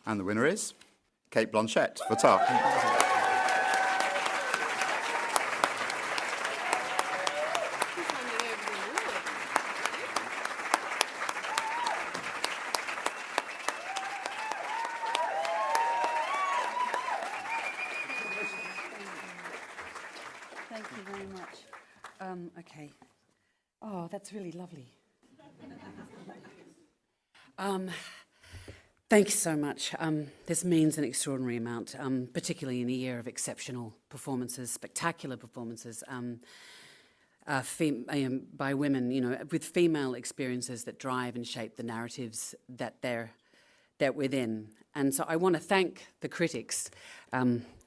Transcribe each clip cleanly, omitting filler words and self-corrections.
And the winner is Cate Blanchett for Tar. Thank you very much. Okay. Oh, that's really lovely. Thanks so much. This means an extraordinary amount, particularly in a year of exceptional performances, spectacular performances by women, you know, with female experiences that drive and shape the narratives that they're within. And so I want to thank the critics,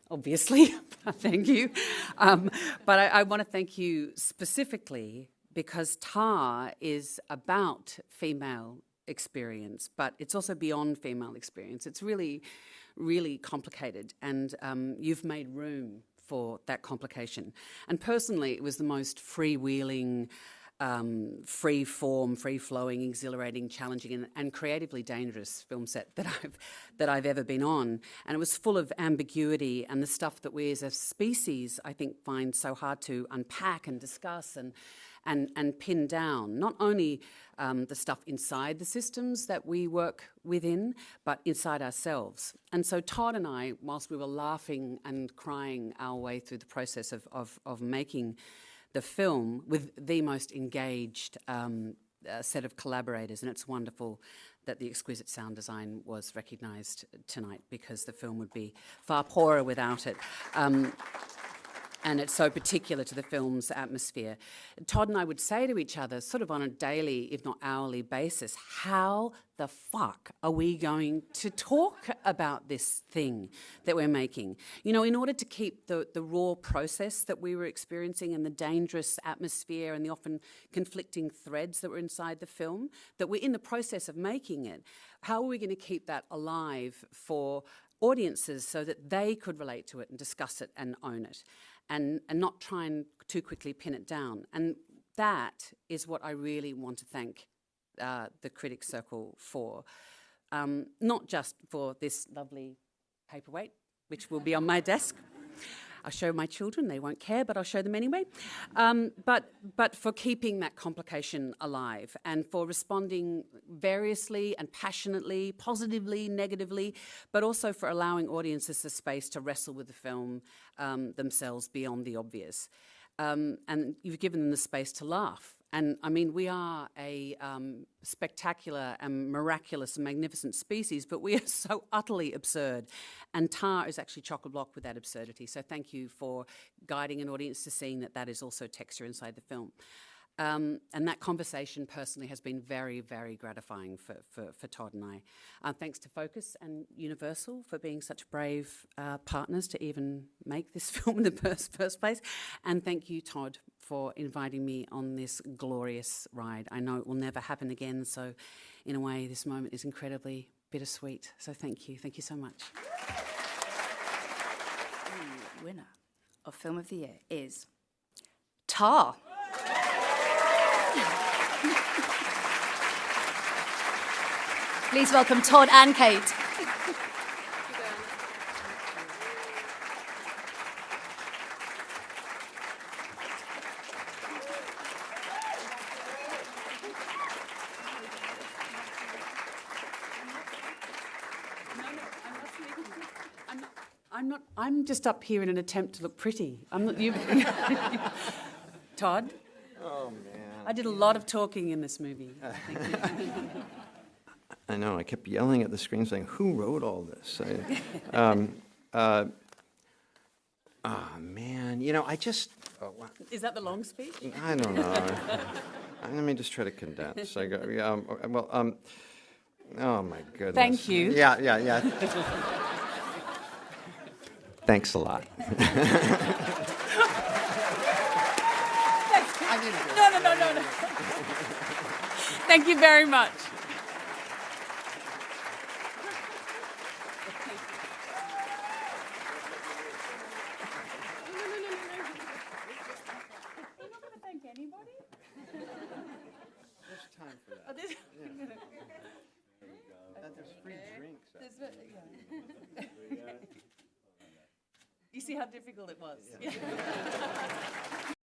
obviously, thank you. But I want to thank you specifically because Tar is about female experience, but it's also beyond female experience. It's really, really complicated, and you've made room for that complication. And personally, it was the most freewheeling, free-form, free-flowing, exhilarating, challenging, and creatively dangerous film set that I've ever been on. And it was full of ambiguity and the stuff that we as a species, I think, find so hard to unpack and discuss and pin down. Not only the stuff inside the systems that we work within, but inside ourselves. And so Todd and I, whilst we were laughing and crying our way through the process of making the film with the most engaged set of collaborators, and it's wonderful that the exquisite sound design was recognised tonight because the film would be far poorer without it. And it's so particular to the film's atmosphere. Todd and I would say to each other, sort of on a daily, if not hourly basis, how the fuck are we going to talk about this thing that we're making? You know, in order to keep the raw process that we were experiencing and the dangerous atmosphere and the often conflicting threads that were inside the film, that we're in the process of making it, how are we going to keep that alive for audiences so that they could relate to it and discuss it and own it? And not try and too quickly pin it down. And that is what I really want to thank the Critics Circle for. Not just for this lovely paperweight, which will be on my desk. I'll show my children, they won't care, but I'll show them anyway. But for keeping that complication alive and for responding variously and passionately, positively, negatively, but also for allowing audiences the space to wrestle with the film themselves beyond the obvious. And you've given them the space to laugh. And I mean, we are a spectacular and miraculous and magnificent species, but we are so utterly absurd. And Tar is actually chock-a-block with that absurdity. So thank you for guiding an audience to seeing that that is also texture inside the film. And that conversation personally has been very, very gratifying for Todd and I. Thanks to Focus and Universal for being such brave partners to even make this film in the first place. And thank you, Todd, for inviting me on this glorious ride. I know it will never happen again, so in a way this moment is incredibly bittersweet. So thank you so much. The winner of Film of the Year is Tar. Please welcome Todd and Cate. I'm just up here in an attempt to look pretty. I'm not you. Todd? Oh, man. I did a lot of talking in this movie. I know. I kept yelling at the screen saying, who wrote all this? Man. You know, I just... Is that the long speech? I don't know. Let me just try to condense. Oh, my goodness. Thank you. Yeah. Thanks a lot. No. Thank you very much. You're not going to thank anybody? There's time for that. Oh, this... Yeah. There you go. There's free drinks. Yeah. You see how difficult it was? Yeah.